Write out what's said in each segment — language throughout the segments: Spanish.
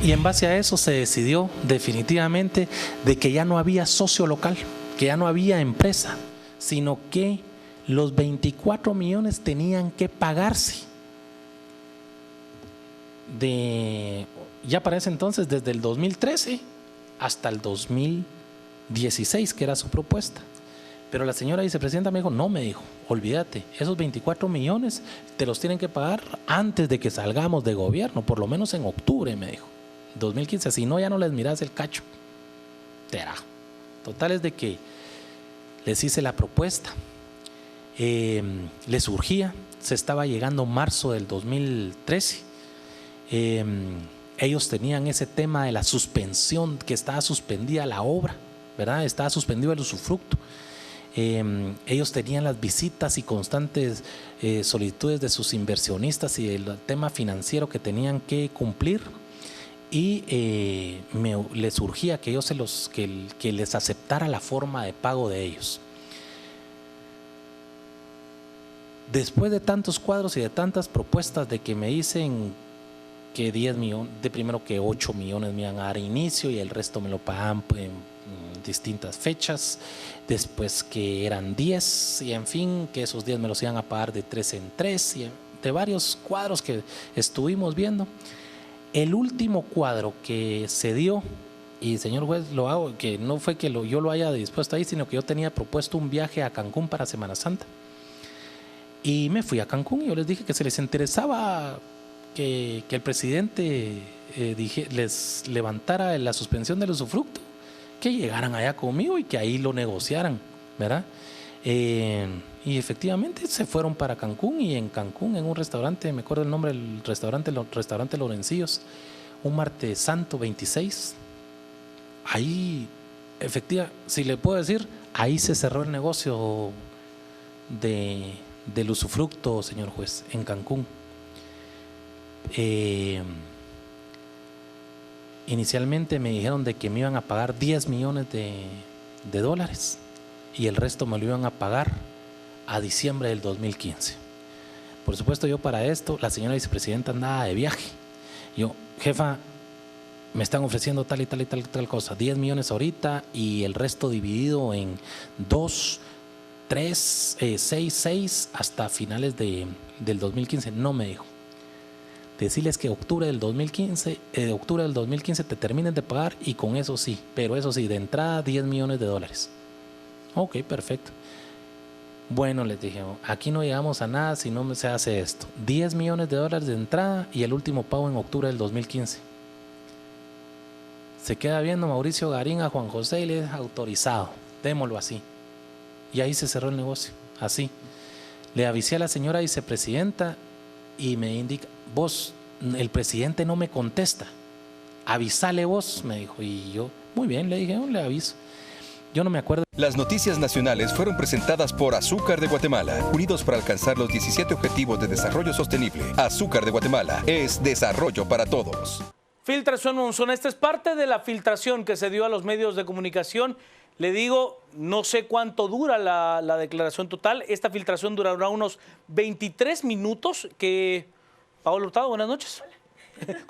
Y en base a eso se decidió definitivamente de que ya no había socio local, que ya no había empresa, sino que los 24 millones tenían que pagarse. Ya para ese entonces, desde el 2013 hasta el 2016, que era su propuesta. Pero la señora vicepresidenta me dijo, no, me dijo, olvídate, esos 24 millones te los tienen que pagar antes de que salgamos de gobierno, por lo menos en octubre, me dijo, 2015, si no ya no les mirás el cacho. Total es de que les hice la propuesta, les surgía, se estaba llegando marzo del 2013, ellos tenían ese tema de la suspensión, que estaba suspendida la obra, ¿verdad? Estaba suspendido el usufructo. Ellos tenían las visitas y constantes solicitudes de sus inversionistas y el tema financiero que tenían que cumplir, y les surgía que que les aceptara la forma de pago de ellos. Después de tantos cuadros y de tantas propuestas de que me dicen que 10 millones, de primero que 8 millones me iban a dar inicio y el resto me lo pagaban en distintas fechas, después que eran 10 y en fin, que esos 10 me los iban a pagar de 3 en 3 y de varios cuadros que estuvimos viendo. El último cuadro que se dio, y señor juez, lo hago, que no fue que yo lo haya dispuesto ahí, sino que yo tenía propuesto un viaje a Cancún para Semana Santa y me fui a Cancún y yo les dije que se les interesaba que el presidente les levantara la suspensión del usufructo, que llegaran allá conmigo y que ahí lo negociaran, ¿verdad? Y efectivamente se fueron para Cancún, y en Cancún, en un restaurante, me acuerdo el nombre del restaurante Lorencillos, un martes santo 26, ahí efectivamente, si le puedo decir, ahí se cerró el negocio del usufructo, señor juez, en Cancún. Inicialmente me dijeron de que me iban a pagar 10 millones de dólares y el resto me lo iban a pagar a diciembre del 2015. Por supuesto, yo para esto, la señora vicepresidenta andaba de viaje. Yo, jefa, me están ofreciendo tal y tal y tal cosa, 10 millones ahorita y el resto dividido en 2, 3, 6 hasta finales del 2015. No, me dijo. Decirles que octubre del 2015 te terminen de pagar y con eso sí, pero eso sí, de entrada 10 millones de dólares. Ok, perfecto. Bueno, les dije, aquí no llegamos a nada si no se hace esto. 10 millones de dólares de entrada y el último pago en octubre del 2015. Se queda viendo Mauricio Garín a Juan José y le es autorizado, démoslo así. Y ahí se cerró el negocio, así. Le avisé a la señora vicepresidenta y me indica, vos, el presidente no me contesta, avísale vos, me dijo. Y yo, muy bien, le dije, le aviso. Yo no me acuerdo. Las noticias nacionales fueron presentadas por Azúcar de Guatemala, unidos para alcanzar los 17 Objetivos de Desarrollo Sostenible. Azúcar de Guatemala es desarrollo para todos. Filtración Monzón, esta es parte de la filtración que se dio a los medios de comunicación. Le digo, no sé cuánto dura la declaración total. Esta filtración durará unos 23 minutos. Paola Hurtado, buenas noches.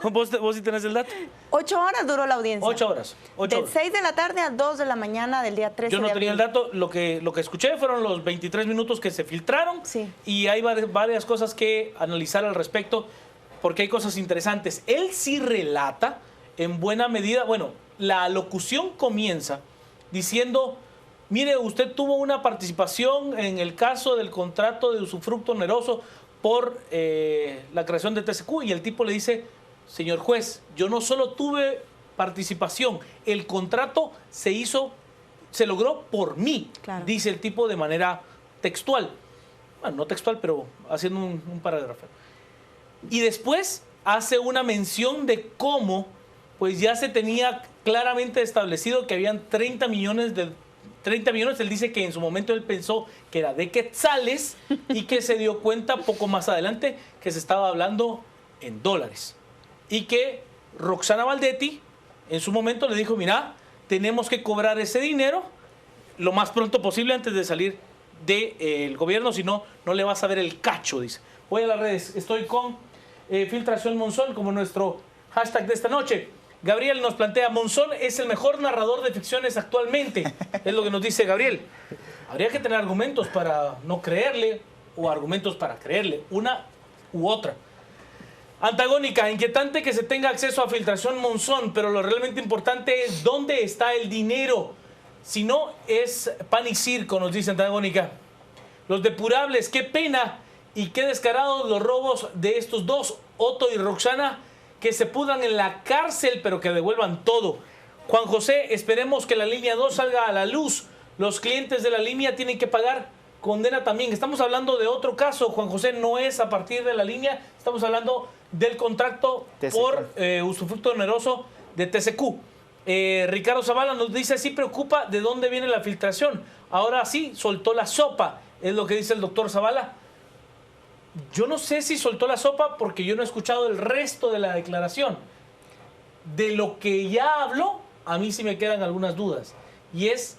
¿Vos sí tenés el dato? 8 horas duró la audiencia. 8 horas. De 6 de la tarde a 2 de la mañana del día 13 Yo no de tenía el abril. dato. Lo que escuché fueron los 23 minutos que se filtraron. Sí. Y hay varias cosas que analizar al respecto, porque hay cosas interesantes. Él sí relata en buena medida, bueno, la locución comienza diciendo, mire, usted tuvo una participación en el caso del contrato de usufructo oneroso por la creación de TCQ, y el tipo le dice, señor juez, yo no solo tuve participación, el contrato se logró por mí, claro. Dice el tipo de manera textual. Bueno, no textual, pero haciendo un parágrafo. Y después hace una mención de cómo pues ya se tenía claramente establecido que habían 30 millones. Él dice que en su momento él pensó que era de quetzales y que se dio cuenta poco más adelante que se estaba hablando en dólares. Y que Roxana Valdetti en su momento le dijo, mira, tenemos que cobrar ese dinero lo más pronto posible antes de salir del gobierno, si no, no le vas a ver el cacho, dice. Voy a las redes, estoy con Filtración Monzón como nuestro hashtag de esta noche. Gabriel nos plantea, Monzón es el mejor narrador de ficciones actualmente. Es lo que nos dice Gabriel. Habría que tener argumentos para no creerle o argumentos para creerle, una u otra. Antagónica, inquietante que se tenga acceso a filtración Monzón, pero lo realmente importante es dónde está el dinero. Si no, es pan y circo, nos dice Antagónica. Los depurables, qué pena y qué descarados los robos de estos dos, Otto y Roxana, que se pudran en la cárcel, pero que devuelvan todo. Juan José, esperemos que la línea 2 salga a la luz. Los clientes de la línea tienen que pagar condena también. Estamos hablando de otro caso, Juan José, no es a partir de la línea, estamos hablando del contrato TCQ. Por usufructo oneroso de TCQ. Ricardo Zavala nos dice, sí preocupa de dónde viene la filtración. Ahora sí, soltó la sopa, es lo que dice el doctor Zavala. Yo no sé si soltó la sopa porque yo no he escuchado el resto de la declaración. De lo que ya habló, a mí sí me quedan algunas dudas. Y es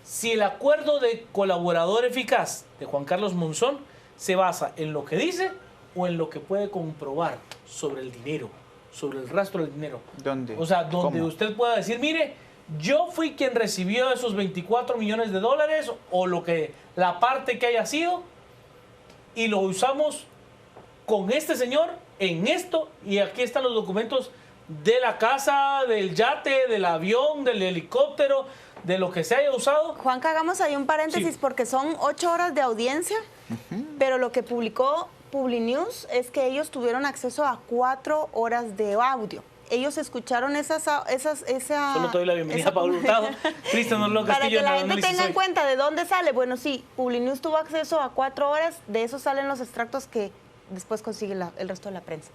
si el acuerdo de colaborador eficaz de Juan Carlos Monzón se basa en lo que dice o en lo que puede comprobar sobre el dinero, sobre el rastro del dinero. ¿Dónde? O sea, donde usted pueda decir, mire, yo fui quien recibió esos 24 millones de dólares o lo que, la parte que haya sido, y lo usamos con este señor en esto, y aquí están los documentos de la casa, del yate, del avión, del helicóptero, de lo que se haya usado. Juanca, hagamos ahí un paréntesis porque son 8 horas de audiencia, pero lo que publicó Publinews es que ellos tuvieron acceso a 4 horas de audio. Ellos escucharon esa... Solo te doy la bienvenida a Pablo Hurtado. Cristian Orlón Castillo. Para que la gente tenga en cuenta de dónde sale. Bueno, sí, Publinews tuvo acceso a 4 horas, de eso salen los extractos que después consigue el resto de la prensa.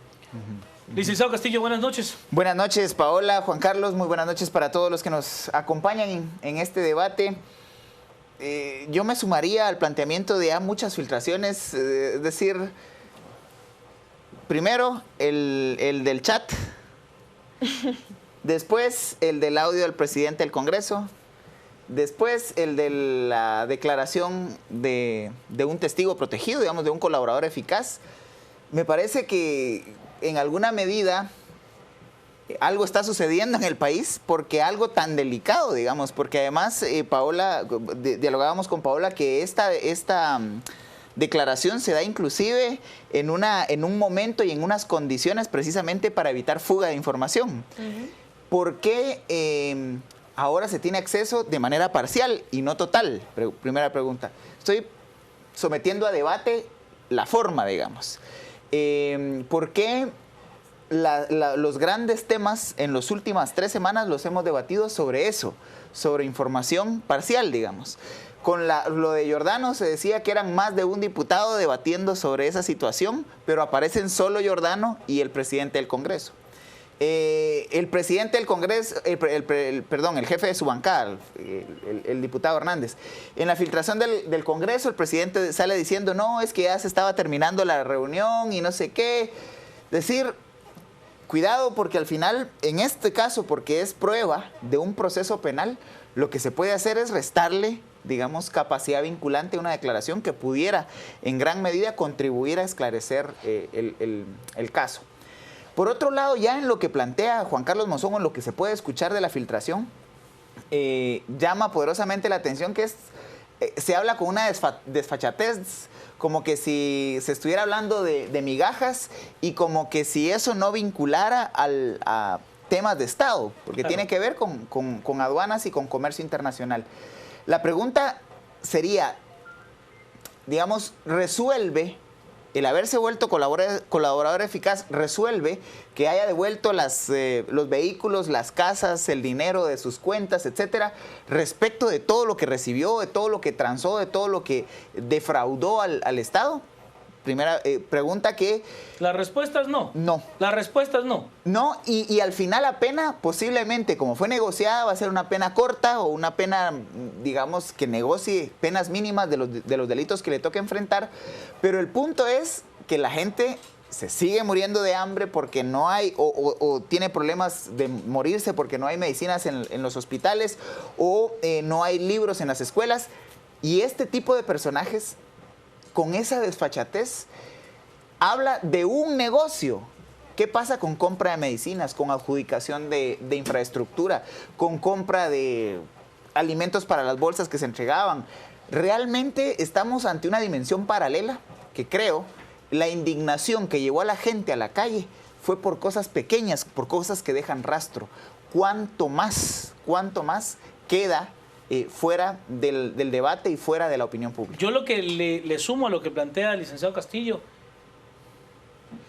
Licenciado Castillo, buenas noches. Buenas noches, Paola, Juan Carlos, muy buenas noches para todos los que nos acompañan en este debate. Yo me sumaría al planteamiento de muchas filtraciones, es decir, primero el del chat, después el del audio del presidente del Congreso, después el de la declaración de un testigo protegido, digamos, de un colaborador eficaz. Me parece que en alguna medida algo está sucediendo en el país porque algo tan delicado, digamos, porque además, Paola, dialogábamos con Paola que esta declaración se da inclusive en un momento y en unas condiciones precisamente para evitar fuga de información. ¿Por qué ahora se tiene acceso de manera parcial y no total? Primera pregunta. Estoy sometiendo a debate la forma, digamos. ¿Por qué los grandes temas en las últimas 3 semanas los hemos debatido sobre eso, sobre información parcial, digamos? Con lo de Giordano se decía que eran más de un diputado debatiendo sobre esa situación, pero aparecen solo Giordano y el presidente del Congreso. El presidente del Congreso, el jefe de su bancada, el diputado Hernández, en la filtración del Congreso, el presidente sale diciendo, no, es que ya se estaba terminando la reunión y no sé qué. Decir, cuidado porque al final, en este caso, porque es prueba de un proceso penal, lo que se puede hacer es restarle, digamos, capacidad vinculante a una declaración que pudiera en gran medida contribuir a esclarecer el caso. Por otro lado, ya en lo que plantea Juan Carlos Monzón, en lo que se puede escuchar de la filtración, llama poderosamente la atención que se habla con una desfachatez, como que si se estuviera hablando de migajas y como que si eso no vinculara a temas de Estado, porque claro, tiene que ver con aduanas y con comercio internacional. La pregunta sería, digamos, ¿resuelve el haberse vuelto colaborador eficaz, resuelve que haya devuelto los vehículos, las casas, el dinero de sus cuentas, etcétera, respecto de todo lo que recibió, de todo lo que transó, de todo lo que defraudó al Estado? Primera pregunta que... La respuesta es no. No. La respuesta es no. No, y al final la pena posiblemente, como fue negociada, va a ser una pena corta o una pena, digamos, que negocie penas mínimas de los delitos que le toque enfrentar. Pero el punto es que la gente se sigue muriendo de hambre porque no hay, o tiene problemas de morirse porque no hay medicinas en los hospitales o no hay libros en las escuelas. Y este tipo de personajes, con esa desfachatez, habla de un negocio ¿Qué pasa con compra de medicinas, con adjudicación de infraestructura, con compra de alimentos para las bolsas que se entregaban? Realmente estamos ante una dimensión paralela que creo la indignación que llevó a la gente a la calle fue por cosas pequeñas, por cosas que dejan rastro. ¿Cuánto más queda fuera del debate y fuera de la opinión pública? Yo lo que le sumo a lo que plantea el licenciado Castillo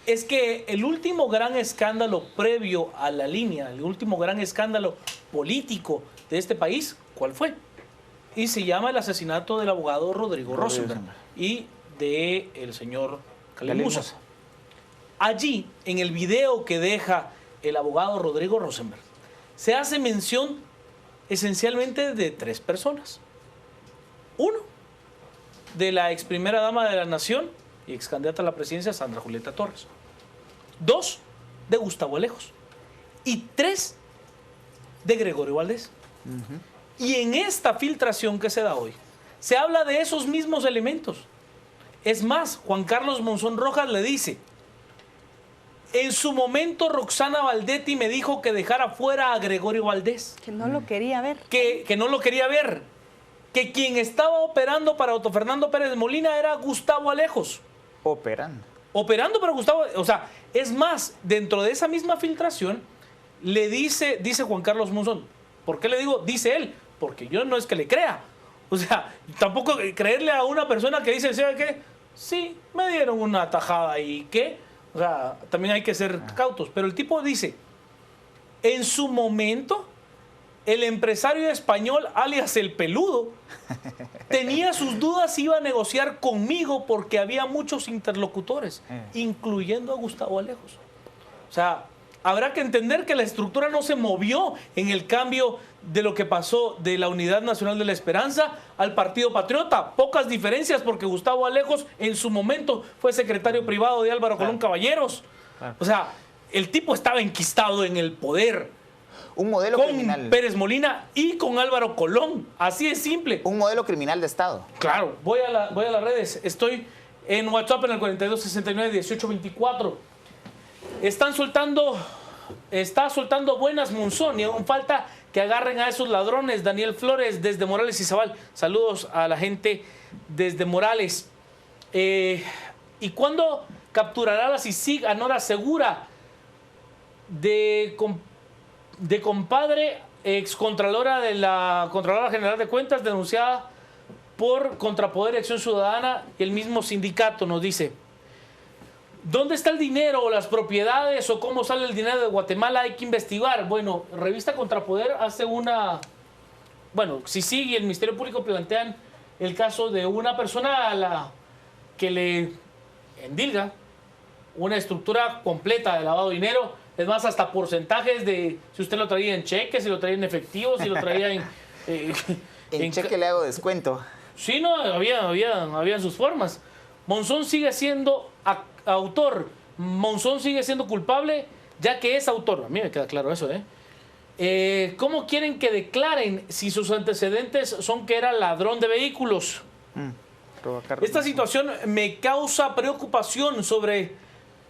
es que el último gran escándalo previo a la línea, el último gran escándalo político de este país, ¿cuál fue? Y se llama el asesinato del abogado Rodrigo Rosenberg y del señor Khalil Musa. Allí, en el video que deja el abogado Rodrigo Rosenberg, se hace mención esencialmente de 3 personas. 1, de la ex primera dama de la Nación y ex candidata a la presidencia, Sandra Julieta Torres. 2, de Gustavo Alejos. Y 3, de Gregorio Valdés. Y en esta filtración que se da hoy, se habla de esos mismos elementos. Es más, Juan Carlos Monzón Rojas le dice: en su momento Roxana Valdetti me dijo que dejara fuera a Gregorio Valdés. Que no lo quería ver. Que no lo quería ver. Que quien estaba operando para Otto Fernando Pérez Molina era Gustavo Alejos. Operando para Gustavo. O sea, es más, dentro de esa misma filtración, le dice Juan Carlos Monzón. ¿Por qué le digo? Dice él. Porque yo no es que le crea. O sea, tampoco creerle a una persona que dice, ¿sabe qué? Sí, me dieron una tajada y ¿qué? O sea, también hay que ser cautos. Pero el tipo dice, en su momento, el empresario español, alias el Peludo, tenía sus dudas, iba a negociar conmigo porque había muchos interlocutores, incluyendo a Gustavo Alejos. O sea, habrá que entender que la estructura no se movió en el cambio de lo que pasó de la Unidad Nacional de la Esperanza al Partido Patriota. Pocas diferencias porque Gustavo Alejos en su momento fue secretario privado de Álvaro Colón Caballeros. O sea, el tipo estaba enquistado en el poder. Un modelo con criminal. Pérez Molina y con Álvaro Colón. Así de simple. Un modelo criminal de Estado. Claro. Voy a las redes. Estoy en WhatsApp en el 4269-1824. Está soltando buenas Monzón y aún falta que agarren a esos ladrones. Daniel Flores desde Morales y Zabal. Saludos a la gente desde Morales. ¿Y cuándo capturará la CICIG a Nora Segura? De compadre, excontralora de la Contralora General de Cuentas, denunciada por Contrapoder y Acción Ciudadana, y el mismo sindicato nos dice: ¿dónde está el dinero o las propiedades o cómo sale el dinero de Guatemala? Hay que investigar. Bueno, Revista Contrapoder hace CICIG y el Ministerio Público plantean el caso de una persona a la que le endilga una estructura completa de lavado de dinero. Es más, hasta porcentajes de si usted lo traía en cheque, si lo traía en efectivo, si lo traía en... en cheque le hago descuento. Sí, no, había sus formas. Monzón sigue siendo autor. Monzón sigue siendo culpable, ya que es autor. A mí me queda claro eso, ¿Cómo quieren que declaren si sus antecedentes son que era ladrón de vehículos? Esta situación me causa preocupación sobre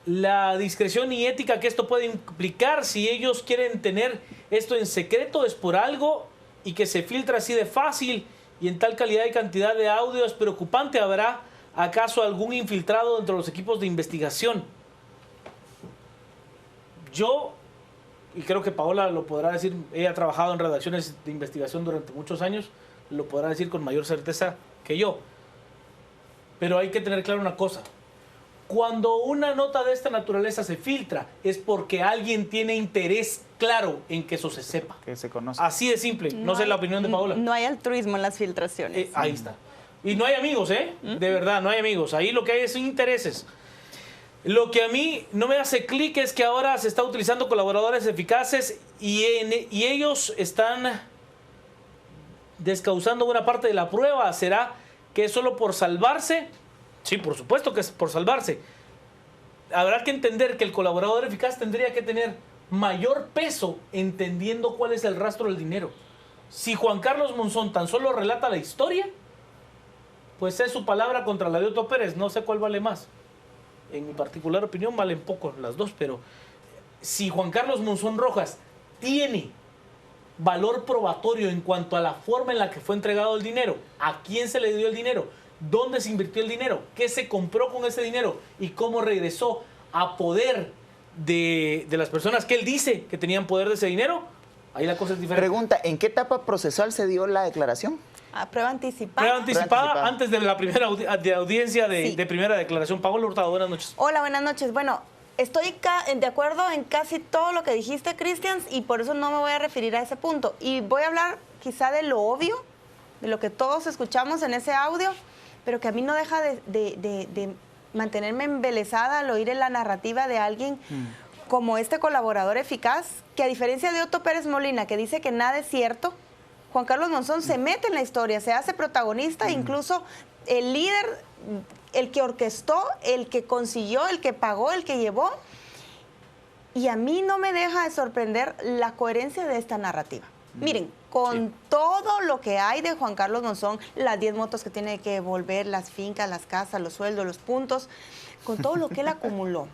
la discreción y ética que esto puede implicar. Si ellos quieren tener esto en secreto, es por algo, y que se filtra así de fácil y en tal calidad y cantidad de audio es preocupante. ¿Habrá acaso algún infiltrado entre los equipos de investigación? Yo, y creo que Paola lo podrá decir, ella ha trabajado en redacciones de investigación durante muchos años, lo podrá decir con mayor certeza que yo. Pero hay que tener claro una cosa: cuando una nota de esta naturaleza se filtra, es porque alguien tiene interés claro en que eso se sepa. Que se conozca. Así de simple. No sé la opinión de Paola. No hay altruismo en las filtraciones. Ahí está. Y no hay amigos, De verdad, no hay amigos. Ahí lo que hay es intereses. Lo que a mí no me hace clic es que ahora se está utilizando colaboradores eficaces y ellos están descausando buena parte de la prueba. ¿Será que es solo por salvarse? Sí, por supuesto que es por salvarse. Habrá que entender que el colaborador eficaz tendría que tener mayor peso entendiendo cuál es el rastro del dinero. Si Juan Carlos Monzón tan solo relata la historia, pues es su palabra contra la de Otto Pérez. No sé cuál vale más. en mi particular opinión valen poco las dos, pero si Juan Carlos Monzón Rojas tiene valor probatorio en cuanto a la forma en la que fue entregado el dinero, a quién se le dio el dinero, dónde se invirtió el dinero, qué se compró con ese dinero y cómo regresó a poder de las personas que él dice que tenían poder de ese dinero, ahí la cosa es diferente. Pregunta, ¿en qué etapa procesal se dio la declaración? A prueba anticipada. Prueba anticipada antes de la primera audiencia de primera declaración. Paola Hurtado, buenas noches. Hola, buenas noches. Bueno, estoy de acuerdo en casi todo lo que dijiste, Cristian, y por eso no me voy a referir a ese punto. Y voy a hablar quizá de lo obvio, de lo que todos escuchamos en ese audio, pero que a mí no deja de mantenerme embelesada al oír en la narrativa de alguien como este colaborador eficaz, que a diferencia de Otto Pérez Molina, que dice que nada es cierto, Juan Carlos Monzón se mete en la historia, se hace protagonista, incluso el líder, el que orquestó, el que consiguió, el que pagó, el que llevó. Y a mí no me deja de sorprender la coherencia de esta narrativa. Miren, con todo lo que hay de Juan Carlos Monzón, las 10 motos que tiene que devolver, las fincas, las casas, los sueldos, los puntos, con todo lo que él acumuló.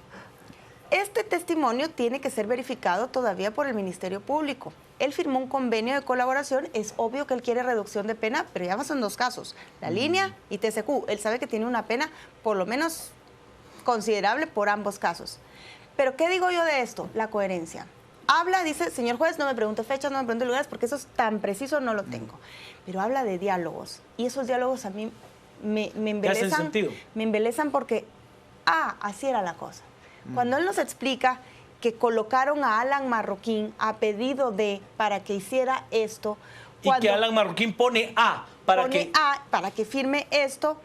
Este testimonio tiene que ser verificado todavía por el Ministerio Público. Él firmó un convenio de colaboración, es obvio que él quiere reducción de pena, pero ya son dos casos, la línea y TCQ. Él sabe que tiene una pena por lo menos considerable por ambos casos. Pero ¿qué digo yo de esto? La coherencia. Habla, dice, señor juez, no me pregunte fechas, no me pregunte lugares, porque eso es tan preciso, no lo tengo. Pero habla de diálogos, y esos diálogos a mí me embelezan. ¿Qué hacen sentido? Me embelezan porque, así era la cosa. Cuando él nos explica que colocaron a Alan Marroquín a pedido para que hiciera esto. Y que Alan Marroquín pone para que firme esto.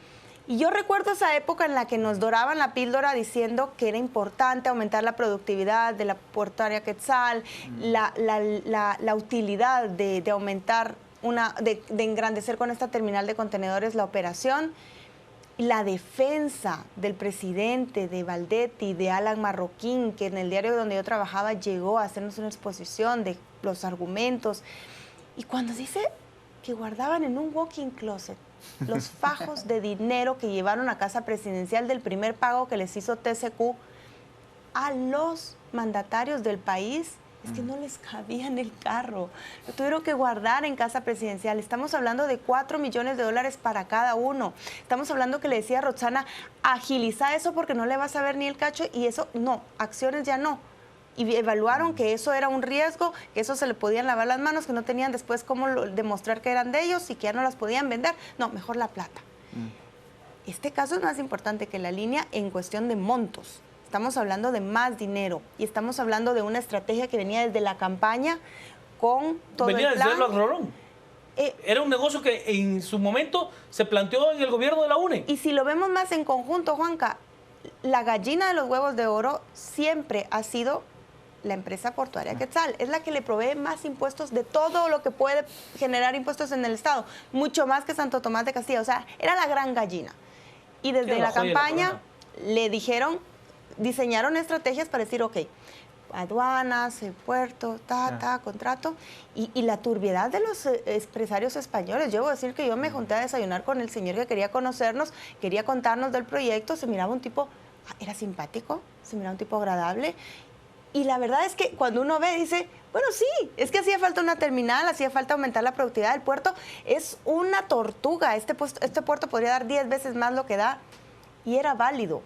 Y yo recuerdo esa época en la que nos doraban la píldora diciendo que era importante aumentar la productividad de la portuaria Quetzal, la utilidad de aumentar, de engrandecer con esta terminal de contenedores la operación. La defensa del presidente, de Valdetti, de Alan Marroquín, que en el diario donde yo trabajaba llegó a hacernos una exposición de los argumentos. Y cuando dice que guardaban en un walk-in closet los fajos de dinero que llevaron a casa presidencial del primer pago que les hizo TCQ a los mandatarios del país, es que no les cabía en el carro. Lo tuvieron que guardar en casa presidencial. Estamos hablando de $4 millones para cada uno. Estamos hablando que le decía a Roxana, agiliza eso porque no le vas a ver ni el cacho, y eso no, acciones ya no. Y evaluaron que eso era un riesgo, que eso se le podían lavar las manos, que no tenían después cómo demostrar que eran de ellos y que ya no las podían vender. No, mejor la plata. Este caso es más importante que la línea en cuestión de montos. Estamos hablando de más dinero y estamos hablando de una estrategia que venía desde la campaña con todo el plan. Venía desde el Rolón. Era un negocio que en su momento se planteó en el gobierno de la UNE. Y si lo vemos más en conjunto, Juanca, la gallina de los huevos de oro siempre ha sido la empresa portuaria Quetzal. Es la que le provee más impuestos de todo lo que puede generar impuestos en el Estado. Mucho más que Santo Tomás de Castilla. O sea, era la gran gallina. Y desde la campaña le diseñaron estrategias para decir, ok, aduanas, puerto, contrato, y la turbiedad de los empresarios españoles. Yo voy a decir que yo me junté a desayunar con el señor que quería conocernos, quería contarnos del proyecto, se miraba un tipo, era simpático, se miraba un tipo agradable, y la verdad es que cuando uno ve, dice, bueno, sí, es que hacía falta una terminal, hacía falta aumentar la productividad del puerto, es una tortuga, este puerto podría dar 10 veces más lo que da, y era válido.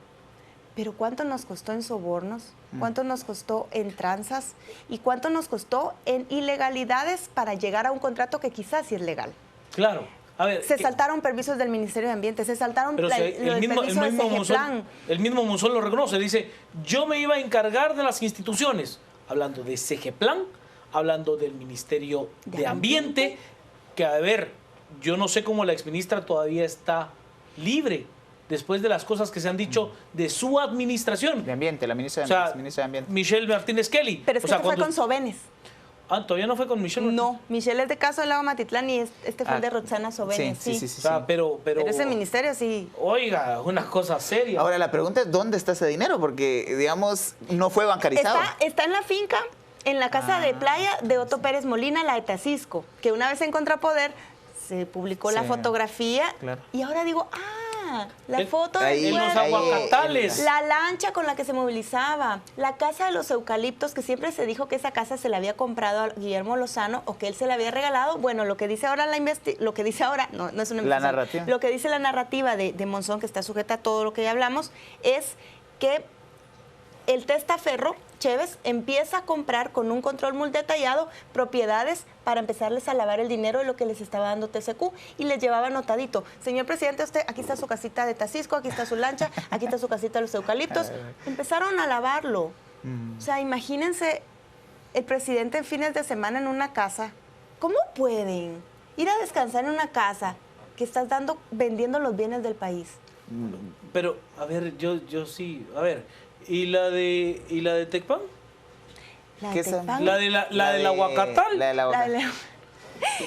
Pero ¿cuánto nos costó en sobornos? ¿Cuánto nos costó en tranzas? ¿Y cuánto nos costó en ilegalidades para llegar a un contrato que quizás sí es legal? Claro. A ver, se saltaron permisos del Ministerio de Ambiente, se saltaron el mismo Monzón lo reconoce, dice, yo me iba a encargar de las instituciones, hablando de CGPlan, hablando del Ministerio de Ambiente, que a ver, yo no sé cómo la exministra todavía está libre después de las cosas que se han dicho de su administración. De Ambiente, la ministra de Ambiente. Michelle Martínez Kelly. Pero es que fue con Sobenes. ¿Todavía no fue con Michelle? No, Michelle es de Caso del Lago Matitlán y este fue el de Roxana Sobenes. Sí. O sea, pero ese ministerio sí. Oiga, una cosa seria. Ahora, la pregunta es, ¿dónde está ese dinero? Porque, digamos, no fue bancarizado. Está en la finca, en la casa de playa de Otto Pérez Molina, la de Tacisco, que una vez en Contrapoder se publicó la fotografía. Claro. Y ahora digo, La foto Ahí, del en los puerto. aguacatales. La lancha con la que se movilizaba, la casa de los eucaliptos, que siempre se dijo que esa casa se la había comprado a Guillermo Lozano o que él se la había regalado. Bueno, lo que dice ahora no es una investigación. narrativa. Lo que dice la narrativa de Monzón, que está sujeta a todo lo que ya hablamos, es que el testaferro, Chévez, empieza a comprar con un control muy detallado propiedades para empezarles a lavar el dinero de lo que les estaba dando TCQ y les llevaba anotadito. Señor presidente, usted, aquí está su casita de Tacisco, aquí está su lancha, aquí está su casita de los eucaliptos. Empezaron a lavarlo. O sea, imagínense el presidente en fines de semana en una casa. ¿Cómo pueden ir a descansar en una casa que estás vendiendo los bienes del país? Pero, a ver, yo sí, a ver, ¿y la de Tecpan? La ¿Qué de es? Tecpan. La del aguacatal. La del La aguacatal. de-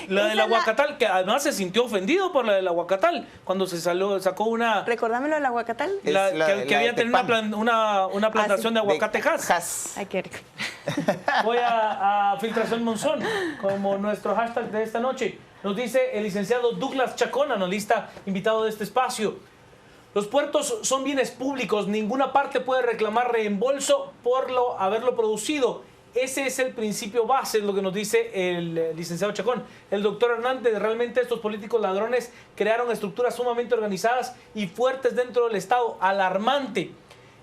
La del Esa es la- aguacatal, que además se sintió ofendido por la del aguacatal, cuando sacó una... Recordámelo del aguacatal. Es que la había de tenido Tecpan. una plantación sí. de aguacate Hass. Hass. Ay, qué rico. Voy a Filtración Monzón, como nuestro hashtag de esta noche. Nos dice el licenciado Douglas Chacón, analista invitado de este espacio. Los puertos son bienes públicos, ninguna parte puede reclamar reembolso por haberlo producido. Ese es el principio base, es lo que nos dice el licenciado Chacón. El doctor Hernández, realmente estos políticos ladrones crearon estructuras sumamente organizadas y fuertes dentro del Estado. Alarmante.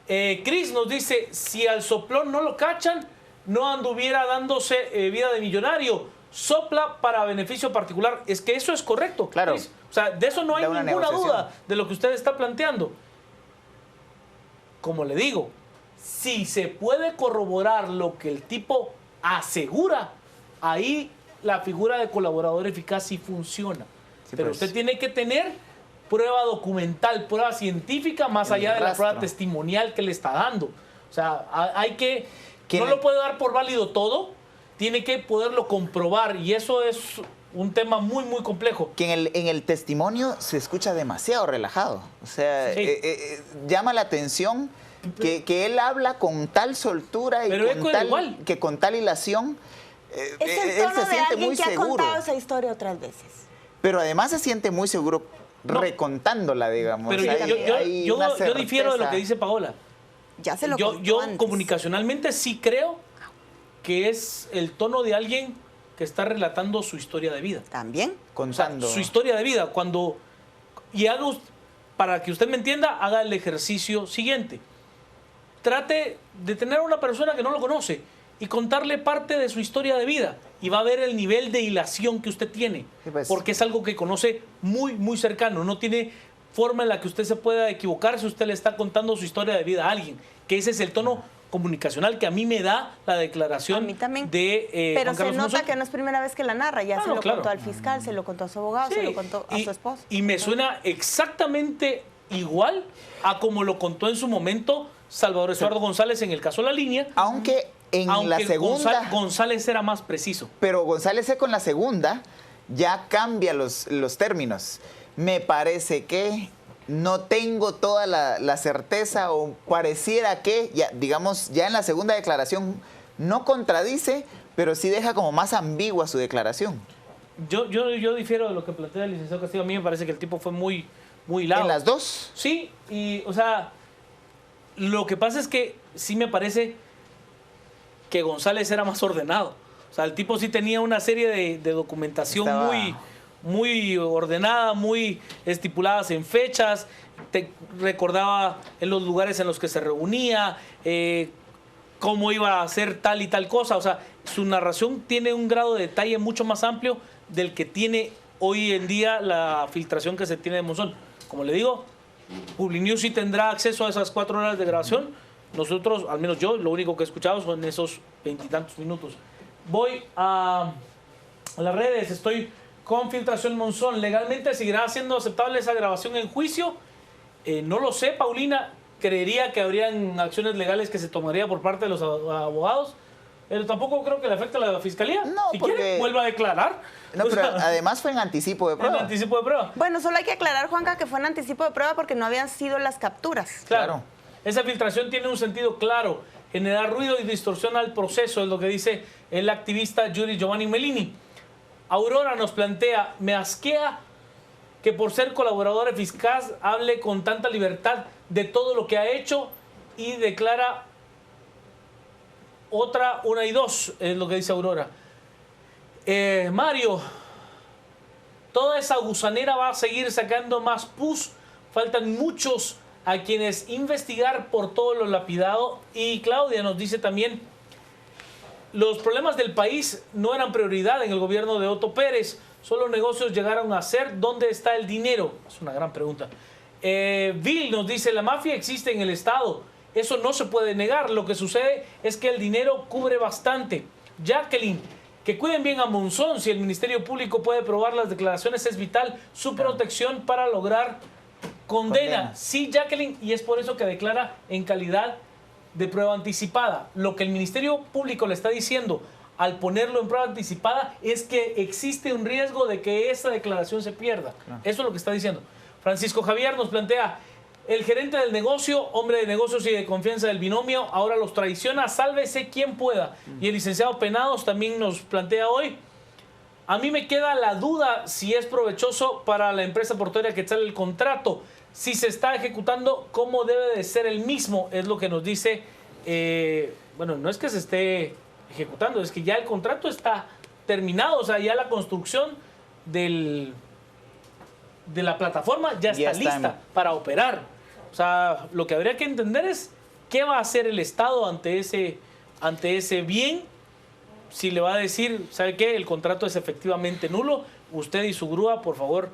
Cris nos dice, si al soplón no lo cachan, no anduviera dándose vida de millonario. Sopla para beneficio particular. Es que eso es correcto, Claro. Cris. O sea, de eso no hay Da una ninguna negociación. duda de lo que usted está planteando. Como le digo, si se puede corroborar lo que el tipo asegura, ahí la figura de colaborador eficaz sí funciona. Sí, Pero pues. usted tiene que tener prueba documental, prueba científica, más El allá de la rastro. prueba testimonial que le está dando. O sea, hay que... ¿Quién No le- lo puede dar por válido todo, tiene que poderlo comprobar y eso es un tema muy, muy complejo. Que en el testimonio se escucha demasiado relajado. O sea, Sí. llama la atención que él habla con tal soltura y Pero Eco era igual. con tal hilación. Es el él tono se de siente alguien muy que ha seguro. contado esa historia otras veces. Pero además se siente muy seguro No. recontándola, digamos. Pero O sea, yo difiero de lo que dice Paola. Ya se lo Yo contó antes. comunicacionalmente sí creo que es el tono de alguien que está relatando su historia de vida. También. contando. Su historia de vida. Para que usted me entienda, haga el ejercicio siguiente. Trate de tener a una persona que no lo conoce y contarle parte de su historia de vida. Y va a ver el nivel de hilación que usted tiene. Sí, pues. Porque es algo que conoce muy, muy cercano. No tiene forma en la que usted se pueda equivocar si usted le está contando su historia de vida a alguien. Que ese es el tono comunicacional que a mí me da la declaración A mí también. de Pero Juan se Carlos nota Monzón. que no es primera vez que la narra. Ya Ah, se no, lo claro. contó al fiscal, se lo contó a su abogado, Sí, se lo contó a su esposo. Y me suena exactamente igual a como lo contó en su momento Salvador Eduardo González en el caso La Línea. Aunque en aunque la segunda... González era más preciso. Pero González Eco en la segunda ya cambia los términos. Me parece que no tengo toda la certeza o pareciera que, ya, digamos, ya en la segunda declaración no contradice, pero sí deja como más ambigua su declaración. Yo difiero de lo que plantea el licenciado Castillo. A mí me parece que el tipo fue muy hilado. En las dos. Sí, y o sea, lo que pasa es que sí me parece que González era más ordenado. O sea, el tipo sí tenía una serie de documentación Estaba- muy ordenada, muy estipuladas en fechas, te recordaba en los lugares en los que se reunía, cómo iba a hacer tal y tal cosa. O sea, su narración tiene un grado de detalle mucho más amplio del que tiene hoy en día la filtración que se tiene de Monzón. Como le digo, Publinews sí tendrá acceso a esas 4 horas de grabación. Nosotros, al menos yo, lo único que he escuchado son esos 20 y tantos minutos. Voy a las redes, estoy con Filtración Monzón. ¿Legalmente seguirá siendo aceptable esa grabación en juicio? No lo sé, Paulina. Creería que habrían acciones legales que se tomaría por parte de los abogados. Pero tampoco creo que le afecte a la fiscalía. No, si porque- quiere, vuelva a declarar. No, O pero sea, además fue en anticipo de en prueba. anticipo de prueba. Bueno, solo hay que aclarar, Juanca, que fue en anticipo de prueba porque no habían sido las capturas. Claro. Esa filtración tiene un sentido claro. Generar ruido y distorsiona el proceso, es lo que dice el activista Giovanni Melini. Aurora nos plantea, me asquea que por ser colaborador eficaz hable con tanta libertad de todo lo que ha hecho y declara otra, 1 y 2, es lo que dice Aurora. Mario, toda esa gusanera va a seguir sacando más pus. Faltan muchos a quienes investigar por todo lo lapidado. Y Claudia nos dice también, los problemas del país no eran prioridad en el gobierno de Otto Pérez. Solo negocios llegaron a ser. ¿Dónde está el dinero? Es una gran pregunta. Bill nos dice, la mafia existe en el Estado. Eso no se puede negar. Lo que sucede es que el dinero cubre bastante. Jacqueline, que cuiden bien a Monzón. Si el Ministerio Público puede probar las declaraciones, es vital su protección para lograr condena. Sí, Jacqueline, y es por eso que declara en calidad de prueba anticipada. Lo que el Ministerio Público le está diciendo al ponerlo en prueba anticipada es que existe un riesgo de que esa declaración se pierda. Eso es lo que está diciendo. Francisco Javier nos plantea, el gerente del negocio, hombre de negocios y de confianza del binomio, ahora los traiciona, sálvese quien pueda. Y el licenciado Penados también nos plantea hoy, a mí me queda la duda si es provechoso para la empresa portuaria que sale el contrato, si se está ejecutando, cómo debe de ser el mismo, es lo que nos dice, bueno, no es que se esté ejecutando, es que ya el contrato está terminado, o sea, ya la construcción de la plataforma ya está lista para operar. O sea, lo que habría que entender es qué va a hacer el Estado ante ese bien, si le va a decir, ¿sabe qué? El contrato es efectivamente nulo, usted y su grúa, por favor,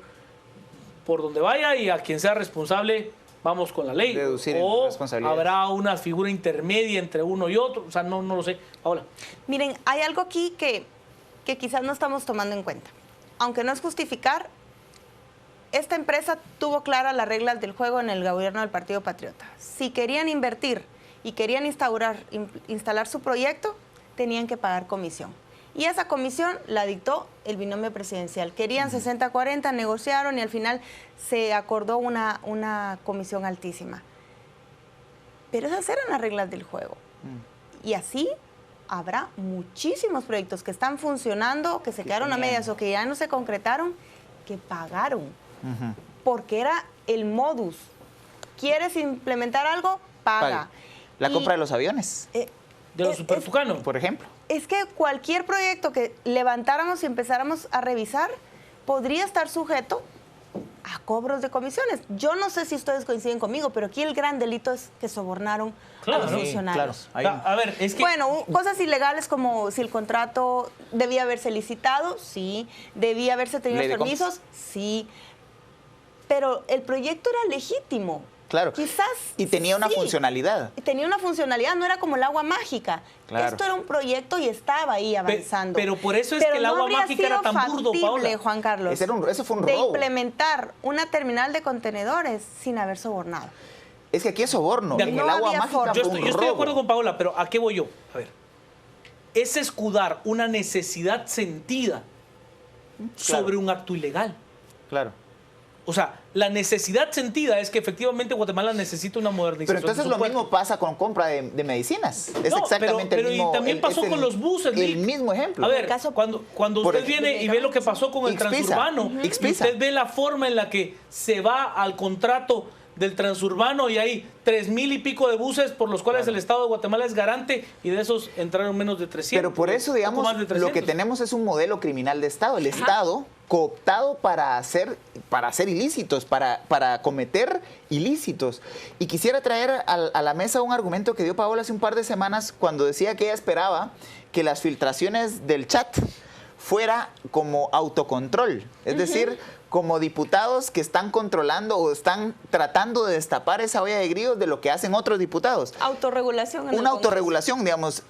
por donde vaya y a quien sea responsable, vamos con la ley. Deducir o habrá una figura intermedia entre uno y otro, o sea, no lo sé. Paola. Miren, hay algo aquí que quizás no estamos tomando en cuenta. Aunque no es justificar, esta empresa tuvo claras las reglas del juego en el gobierno del Partido Patriota. Si querían invertir y querían instalar su proyecto, tenían que pagar comisión. Y esa comisión la dictó el binomio presidencial. Querían 60-40, negociaron y al final se acordó una comisión altísima. Pero esas eran las reglas del juego. Y así habrá muchísimos proyectos que están funcionando, que se quedaron a medias o que ya no se concretaron, que pagaron. Porque era el modus. ¿Quieres implementar algo? Paga. La compra de los aviones. De los supertucanos, por ejemplo. Es que cualquier proyecto que levantáramos y empezáramos a revisar podría estar sujeto a cobros de comisiones. Yo no sé si ustedes coinciden conmigo, pero aquí el gran delito es que sobornaron a los funcionarios. Claro. A ver, es que... Bueno, cosas ilegales como si el contrato debía haberse licitado, sí. Debía haberse tenido permisos, sí. Pero el proyecto era legítimo. Claro. Quizás. Y tenía una funcionalidad. Tenía una funcionalidad, no era como el agua mágica. Claro. Esto era un proyecto y estaba ahí avanzando. Pero por eso es que el agua mágica era tan burdo, Paola. Juan Carlos, eso fue un robo. De implementar una terminal de contenedores sin haber sobornado. Es que aquí es soborno. En el agua mágica yo estoy de acuerdo con Paola, pero ¿a qué voy yo? A ver. Es escudar una necesidad sentida sobre un acto ilegal. Claro. O sea, la necesidad sentida es que efectivamente Guatemala necesita una modernización. Pero entonces lo mismo pasa con compra de medicinas. Es no, exactamente pero el mismo. Y también pasó con los buses. El mismo ejemplo. A ver, cuando usted viene y ve lo que pasó con el transurbano, y usted ve la forma en la que se va al contrato del transurbano y hay 3,000 y pico de buses por los cuales el Estado de Guatemala es garante y de esos entraron menos de 300. Pero por eso, digamos, lo que tenemos es un modelo criminal de Estado. El Estado cooptado para hacer ilícitos, para cometer ilícitos. Y quisiera traer a la mesa un argumento que dio Paola hace un par de semanas cuando decía que ella esperaba que las filtraciones del chat fuera como autocontrol, es decir, como diputados que están controlando o están tratando de destapar esa olla de grillos de lo que hacen otros diputados. Autorregulación. Una autorregulación, digamos.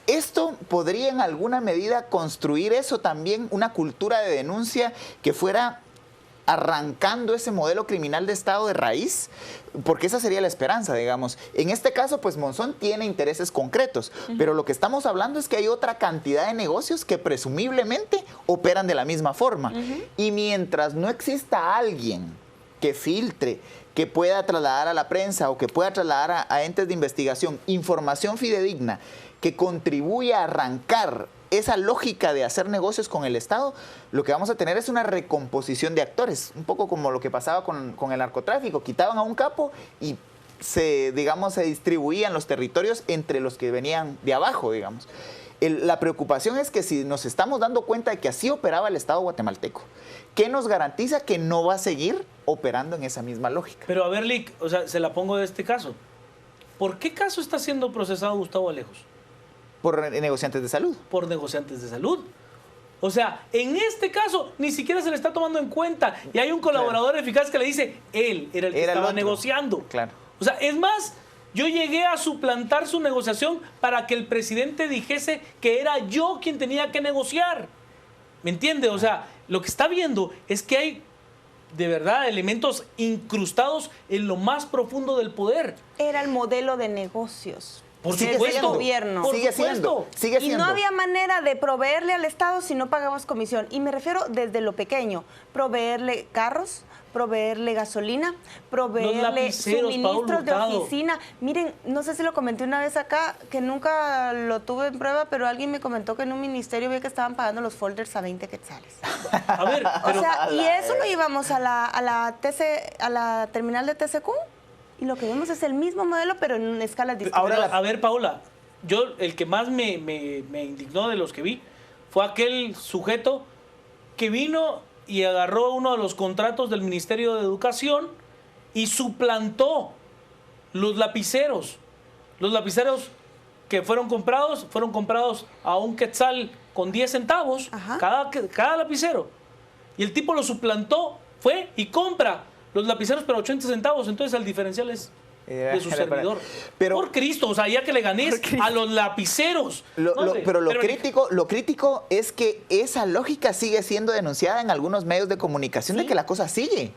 Esto podría en alguna medida construir eso también, una cultura de denuncia que fuera arrancando ese modelo criminal de Estado de raíz, porque esa sería la esperanza, digamos. En este caso, pues Monzón tiene intereses concretos, pero lo que estamos hablando es que hay otra cantidad de negocios que presumiblemente operan de la misma forma. Y mientras no exista alguien que filtre, que pueda trasladar a la prensa o que pueda trasladar a entes de investigación información fidedigna que contribuya a arrancar esa lógica de hacer negocios con el Estado, lo que vamos a tener es una recomposición de actores, un poco como lo que pasaba con el narcotráfico. Quitaban a un capo y se distribuían los territorios entre los que venían de abajo, digamos. La preocupación es que si nos estamos dando cuenta de que así operaba el Estado guatemalteco, ¿qué nos garantiza que no va a seguir operando en esa misma lógica? Pero a ver, Lick, o sea, se la pongo de este caso. ¿Por qué caso está siendo procesado Gustavo Alejos? Por negociantes de salud. Por negociantes de salud. O sea, en este caso ni siquiera se le está tomando en cuenta. Y hay un colaborador eficaz que le dice, él era el que estaba negociando. Claro. O sea, es más, yo llegué a suplantar su negociación para que el presidente dijese que era yo quien tenía que negociar. ¿Me entiende? O sea, lo que está viendo es que hay de verdad elementos incrustados en lo más profundo del poder. Era el modelo de negocios. Por Sigue supuesto, siendo. gobierno. Sigue siendo. Sigue Y siendo. no había manera de proveerle al Estado si no pagamos comisión. Y me refiero desde lo pequeño. Proveerle carros, proveerle gasolina, proveerle lapiceros, suministros Paul de Hurtado. oficina. Miren, no sé si lo comenté una vez acá, que nunca lo tuve en prueba, pero alguien me comentó que en un ministerio vi que estaban pagando los folders a 20 quetzales. A ver, pero O sea, y eso lo llevamos a la terminal de TCQ. Y lo que vemos es el mismo modelo, pero en escalas distintas. ahora, a ver, Paola, yo el que más me indignó de los que vi fue aquel sujeto que vino y agarró uno de los contratos del Ministerio de Educación y suplantó los lapiceros. Los lapiceros que fueron comprados a un quetzal con 10 centavos cada lapicero. Y el tipo lo suplantó, fue y compra los lapiceros pero 80 centavos. Entonces el diferencial es de su servidor. Pero, por Cristo, o sea, ya que le ganes a los lapiceros. Pero lo crítico es que esa lógica sigue siendo denunciada en algunos medios de comunicación de que la cosa sigue.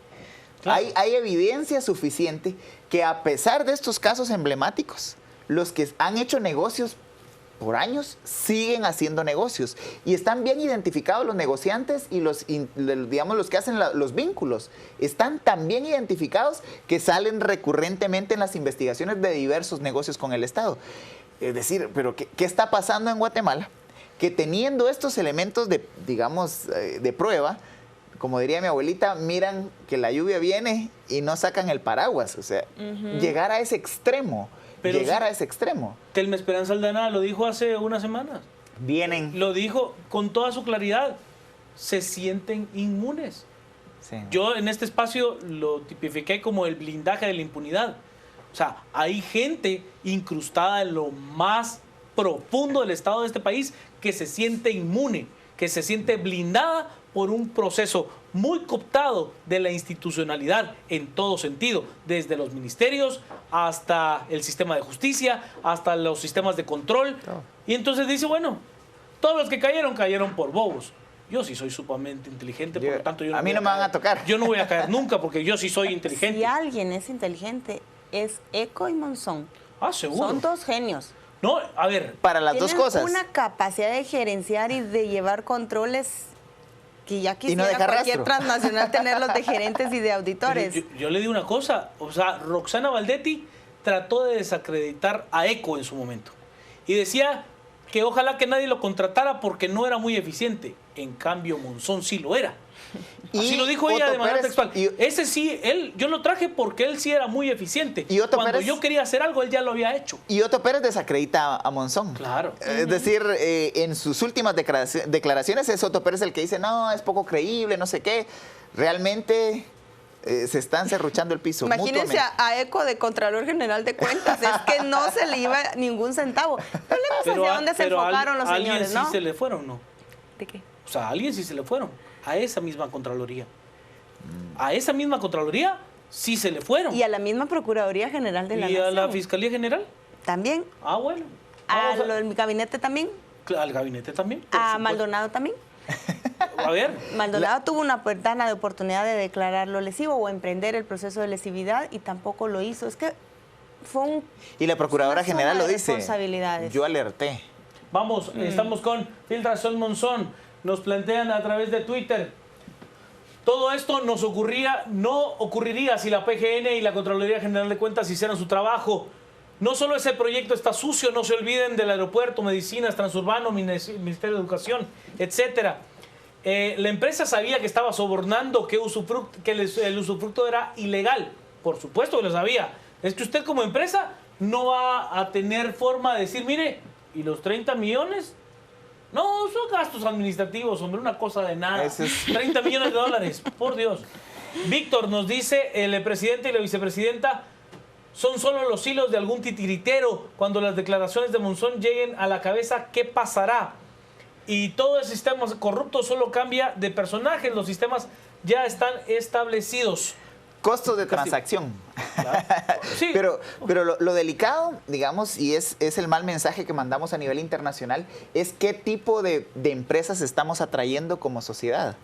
Claro. Hay evidencia suficiente que a pesar de estos casos emblemáticos, los que han hecho negocios por años siguen haciendo negocios y están bien identificados los negociantes y los que hacen los vínculos. Están tan bien identificados que salen recurrentemente en las investigaciones de diversos negocios con el Estado. Es decir, pero ¿qué está pasando en Guatemala? Que teniendo estos elementos de prueba, como diría mi abuelita, miran que la lluvia viene y no sacan el paraguas. O sea, llegar a ese extremo. Telma Esperanza Aldana lo dijo hace unas semanas. Lo dijo con toda su claridad. Se sienten inmunes. Sí. Yo en este espacio lo tipifiqué como el blindaje de la impunidad. O sea, hay gente incrustada en lo más profundo del Estado de este país que se siente inmune, que se siente blindada por un proceso muy cooptado de la institucionalidad en todo sentido, desde los ministerios hasta el sistema de justicia, hasta los sistemas de control. Y entonces dice, bueno, todos los que cayeron por bobos. Yo sí soy sumamente inteligente, por lo tanto yo a mí no me van a tocar. Yo no voy a caer nunca porque yo sí soy inteligente. Si alguien es inteligente, es Eco y Monzón. Ah, seguro. Son dos genios. No, a ver. Para las dos cosas. Tienen una capacidad de gerenciar y de llevar controles que ya quisiera no dejar cualquier rastro. transnacional tenerlos de gerentes y de auditores. Yo le digo una cosa, o sea, Roxana Valdetti trató de desacreditar a Eco en su momento y decía que ojalá que nadie lo contratara porque no era muy eficiente. En cambio, Monzón sí lo era. Así lo dijo ella de manera textual. Ese sí, yo lo traje porque él sí era muy eficiente. Cuando yo quería hacer algo, él ya lo había hecho. Y Otto Pérez desacredita a Monzón. Claro. Es decir, en sus últimas declaraciones es Otto Pérez el que dice, no, es poco creíble, no sé qué. Realmente se están serruchando el piso. Imagínense a Eco de Contralor General de Cuentas, es que no se le iba ningún centavo. Pero hacia dónde se enfocaron los señores, ¿no? ¿A alguien sí se le fueron, no? ¿De qué? O sea, a alguien sí se le fueron. A esa misma Contraloría. A esa misma Contraloría sí se le fueron. Y a la misma Procuraduría General de la Nación. ¿Y a la Fiscalía General? También. Ah, bueno. ¿Al gabinete también? Al gabinete también. ¿A Maldonado también? A ver. Maldonado tuvo una ventana de oportunidad de declararlo lesivo o emprender el proceso de lesividad y tampoco lo hizo. Es que fue un... Y la Procuradora General lo dice. Responsabilidades. Yo alerté. Vamos, estamos con Filtración Monzón. Nos plantean a través de Twitter. Todo esto no ocurriría si la PGN y la Contraloría General de Cuentas hicieran su trabajo. No solo ese proyecto está sucio, no se olviden del aeropuerto, medicinas, transurbano, Ministerio de Educación, etcétera. La empresa sabía que estaba sobornando, que el usufructo era ilegal. Por supuesto que lo sabía. Es que usted como empresa no va a tener forma de decir, mire, ¿y los 30 millones? No, son gastos administrativos, hombre, una cosa de nada. 30 millones de dólares, por Dios. Víctor nos dice, el presidente y la vicepresidenta son solo los hilos de algún titiritero. Cuando las declaraciones de Monzón lleguen a la cabeza, ¿qué pasará? Y todo el sistema corrupto solo cambia de personajes. Los sistemas ya están establecidos. Costos de transacción. Claro. Sí. Pero lo delicado, digamos, y es el mal mensaje que mandamos a nivel internacional, es qué tipo de empresas estamos atrayendo como sociedad.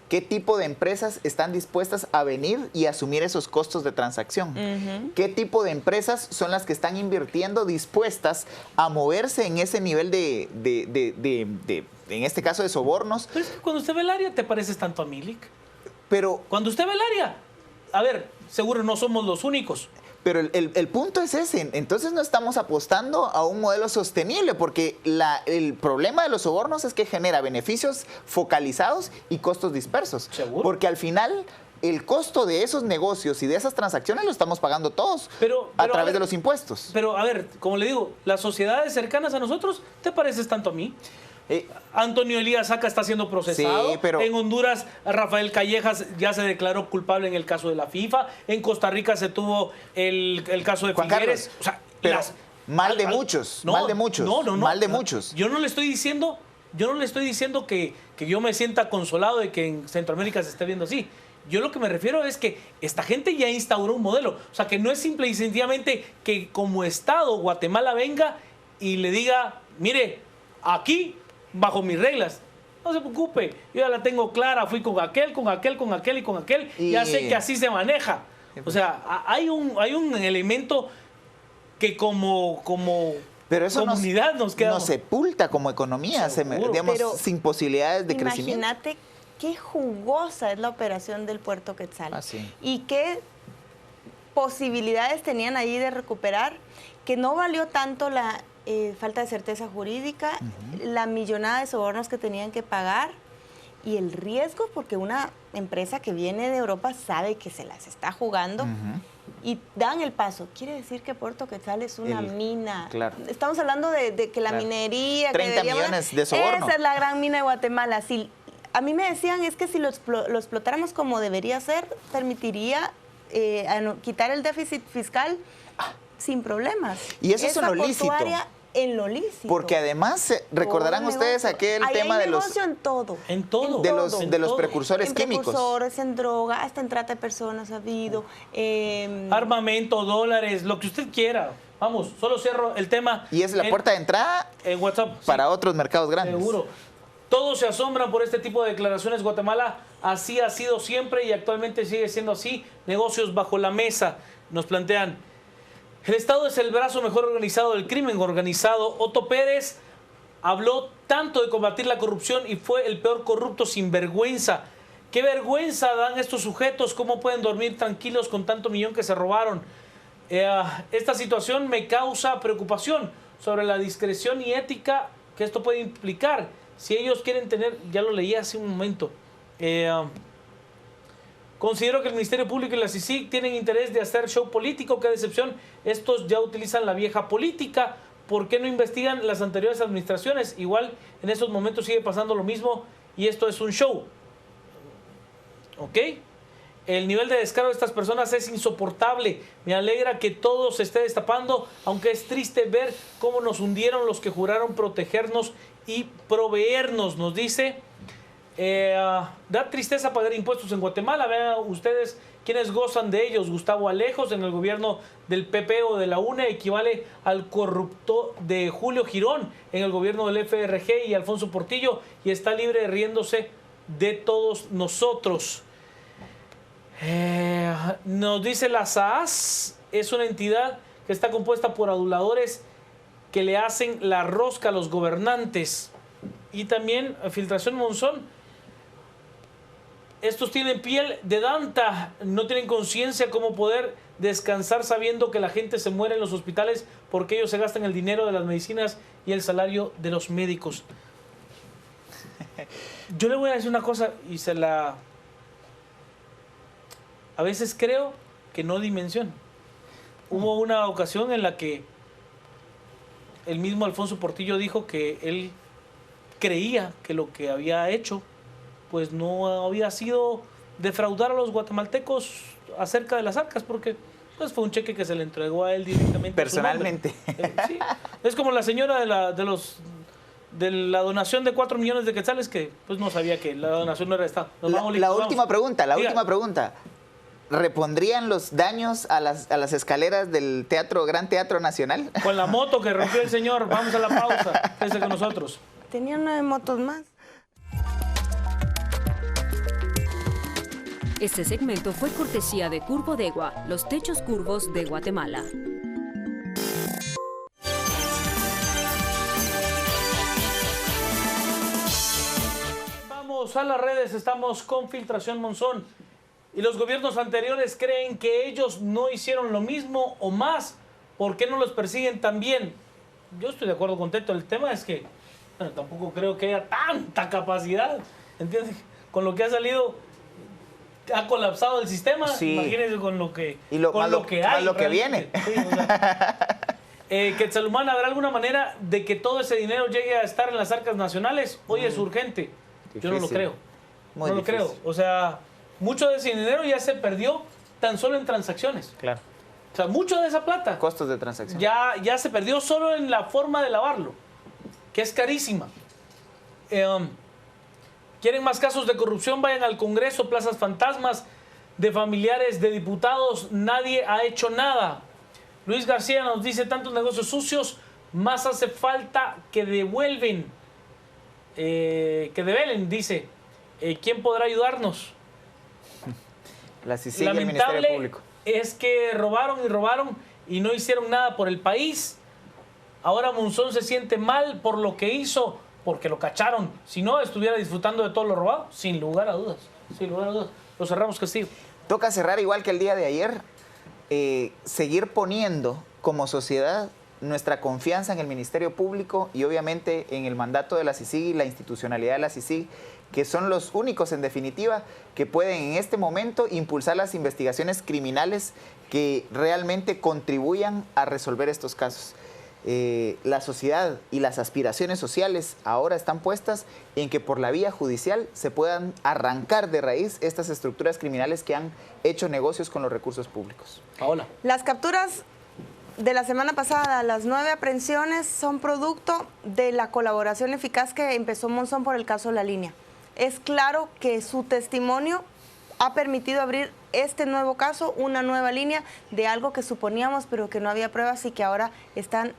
¿Qué tipo de empresas están dispuestas a venir y asumir esos costos de transacción? ¿Qué tipo de empresas son las que están invirtiendo dispuestas a moverse en ese nivel en este caso, de sobornos? Pero es que cuando usted ve el área, ¿te pareces tanto a Milik? Pero Cuando usted ve el área, a ver, seguro no somos los únicos. Pero el punto es ese, entonces no estamos apostando a un modelo sostenible, porque el problema de los sobornos es que genera beneficios focalizados y costos dispersos. ¿Seguro? Porque al final el costo de esos negocios y de esas transacciones lo estamos pagando todos a través de los impuestos. Pero a ver, como le digo, las sociedades cercanas a nosotros, ¿te pareces tanto a mí? Antonio Elías Saca está siendo procesado. Sí, pero... En Honduras, Rafael Callejas ya se declaró culpable en el caso de la FIFA. En Costa Rica se tuvo el caso de Juan Figueres. Carlos, O sea, pero mal de muchos. Yo no le estoy diciendo que yo me sienta consolado de que en Centroamérica se esté viendo así. Yo lo que me refiero es que esta gente ya instauró un modelo. O sea, que no es simple y sencillamente que como Estado Guatemala venga y le diga, mire, aquí, bajo mis reglas, no se preocupe, yo ya la tengo clara, fui con aquel y con aquel, ya sé que así se maneja. O sea, hay un elemento que como pero eso comunidad nos queda... Nos sepulta como economía, digamos, sin posibilidades de crecimiento. Imagínate qué jugosa es la operación del Puerto Quetzal. Y qué posibilidades tenían ahí de recuperar, que no valió tanto la falta de certeza jurídica, la millonada de sobornos que tenían que pagar y el riesgo, porque una empresa que viene de Europa sabe que se las está jugando y dan el paso. Quiere decir que Puerto Quetzal es una mina. Claro. Estamos hablando de que la minería... 30 millones de soborno. Esa es la gran mina de Guatemala. Si, a mí me decían, es que si lo explotáramos como debería ser, permitiría quitar el déficit fiscal sin problemas. Y eso es lo lícito. En lo lícito. Porque además, recordarán ustedes aquel tema de los... en todo. En todo. De los precursores químicos. En precursores, en droga, hasta en trata de personas ha habido. Armamento, dólares, lo que usted quiera. Vamos, solo cierro el tema. Y es la puerta de entrada en WhatsApp, para otros mercados grandes. Seguro. Todos se asombran por este tipo de declaraciones. Guatemala así ha sido siempre y actualmente sigue siendo así. Negocios bajo la mesa, nos plantean. El Estado es el brazo mejor organizado del crimen organizado. Otto Pérez habló tanto de combatir la corrupción y fue el peor corrupto sin vergüenza. ¿Qué vergüenza dan estos sujetos? ¿Cómo pueden dormir tranquilos con tanto millón que se robaron? Esta situación me causa preocupación sobre la discreción y ética que esto puede implicar. Si ellos quieren tener, ya lo leí hace un momento, considero que el Ministerio Público y la CICIG tienen interés de hacer show político. Qué decepción, estos ya utilizan la vieja política. ¿Por qué no investigan las anteriores administraciones? Igual en estos momentos sigue pasando lo mismo y esto es un show. ¿Ok? El nivel de descaro de estas personas es insoportable. Me alegra que todo se esté destapando, aunque es triste ver cómo nos hundieron los que juraron protegernos y proveernos, nos dice. Da tristeza pagar impuestos en Guatemala. Vean ustedes quienes gozan de ellos. Gustavo Alejos en el gobierno del PP o de la UNE equivale al corrupto de Julio Girón en el gobierno del FRG y Alfonso Portillo, y está libre riéndose de todos nosotros. Nos dice la SAAS es una entidad que está compuesta por aduladores que le hacen la rosca a los gobernantes. Y también Filtración Monzón. Estos tienen piel de danta, no tienen conciencia cómo poder descansar sabiendo que la gente se muere en los hospitales porque ellos se gastan el dinero de las medicinas y el salario de los médicos. Yo le voy a decir una cosa y a veces creo que no dimensiona. Hubo una ocasión en la que el mismo Alfonso Portillo dijo que él creía que lo que había hecho pues no había sido defraudar a los guatemaltecos acerca de las arcas, porque pues fue un cheque que se le entregó a él directamente. Personalmente. Sí. Es como la señora de la donación de 4 millones de quetzales, que pues no sabía que la donación no era de Estado. La última pregunta. ¿Repondrían los daños a las escaleras del Gran Teatro Nacional? Con la moto que rompió el señor. Vamos a la pausa. Quédese con nosotros. Tenía 9 motos más. Este segmento fue cortesía de Curvodegua, los techos curvos de Guatemala. Vamos a las redes, estamos con Filtración Monzón. Y los gobiernos anteriores creen que ellos no hicieron lo mismo o más. ¿Por qué no los persiguen también? Yo estoy de acuerdo con Teto. El tema es que tampoco creo que haya tanta capacidad. ¿Entiendes? Con lo que ha salido, ha colapsado el sistema. Sí. Imagínense con lo que, hay. Lo que viene. Sí, o sea, Quetzalhumán, ¿habrá alguna manera de que todo ese dinero llegue a estar en las arcas nacionales? Hoy es urgente. Difícil. Yo no lo creo. Muy no difícil. lo creo. O sea, mucho de ese dinero ya se perdió tan solo en transacciones. Claro. O sea, mucho de esa plata Costos de transacción. ya se perdió solo en la forma de lavarlo, que es carísima. ¿Quieren más casos de corrupción? Vayan al Congreso, plazas fantasmas de familiares de diputados. Nadie ha hecho nada. Luis García nos dice, tantos negocios sucios, más hace falta que develen, dice. ¿Quién podrá ayudarnos? La CICIG y el Ministerio Público. Es que robaron y no hicieron nada por el país. Ahora Monzón se siente mal por lo que hizo, porque lo cacharon. Si no, estuviera disfrutando de todo lo robado, sin lugar a dudas. Sin lugar a dudas. Lo cerramos, Castillo. Toca cerrar igual que el día de ayer, seguir poniendo como sociedad nuestra confianza en el Ministerio Público y obviamente en el mandato de la CICIG y la institucionalidad de la CICIG, que son los únicos en definitiva que pueden en este momento impulsar las investigaciones criminales que realmente contribuyan a resolver estos casos. La sociedad y las aspiraciones sociales ahora están puestas en que por la vía judicial se puedan arrancar de raíz estas estructuras criminales que han hecho negocios con los recursos públicos. Paola. Las capturas de la semana pasada, las 9 aprehensiones son producto de la colaboración eficaz que empezó Monzón por el caso La Línea. Es claro que su testimonio ha permitido abrir este nuevo caso, una nueva línea de algo que suponíamos pero que no había pruebas y que ahora están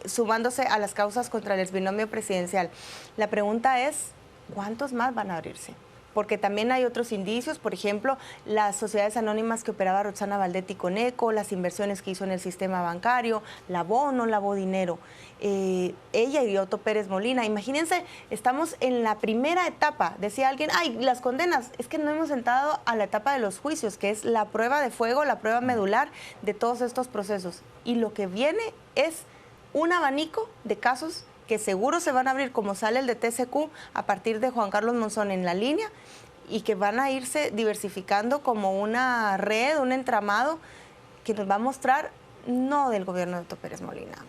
sumándose a las causas contra el exbinomio presidencial. La pregunta es, ¿cuántos más van a abrirse? Porque también hay otros indicios, por ejemplo, las sociedades anónimas que operaba Roxana Valdetti con ECO, las inversiones que hizo en el sistema bancario, lavó o no lavó dinero. Ella y Otto Pérez Molina. Imagínense, estamos en la primera etapa. Decía alguien, ay, las condenas. Es que no hemos entrado a la etapa de los juicios, que es la prueba de fuego, la prueba medular de todos estos procesos. Y lo que viene es un abanico de casos que seguro se van a abrir, como sale el de TCQ a partir de Juan Carlos Monzón en La Línea, y que van a irse diversificando como una red, un entramado que nos va a mostrar no del gobierno de Otto Pérez Molina,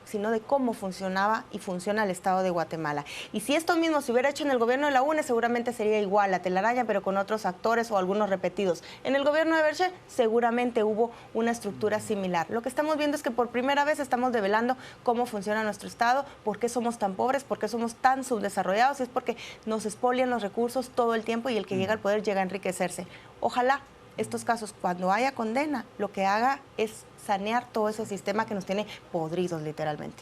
sino de cómo funcionaba y funciona el Estado de Guatemala. Y si esto mismo se hubiera hecho en el gobierno de la UNE, seguramente sería igual, la telaraña, pero con otros actores o algunos repetidos. En el gobierno de Berche seguramente hubo una estructura similar. Lo que estamos viendo es que por primera vez estamos develando cómo funciona nuestro Estado, por qué somos tan pobres, por qué somos tan subdesarrollados, y es porque nos expolian los recursos todo el tiempo y el que llega al poder llega a enriquecerse. Ojalá estos casos, cuando haya condena, lo que haga es sanear todo ese sistema que nos tiene podridos literalmente.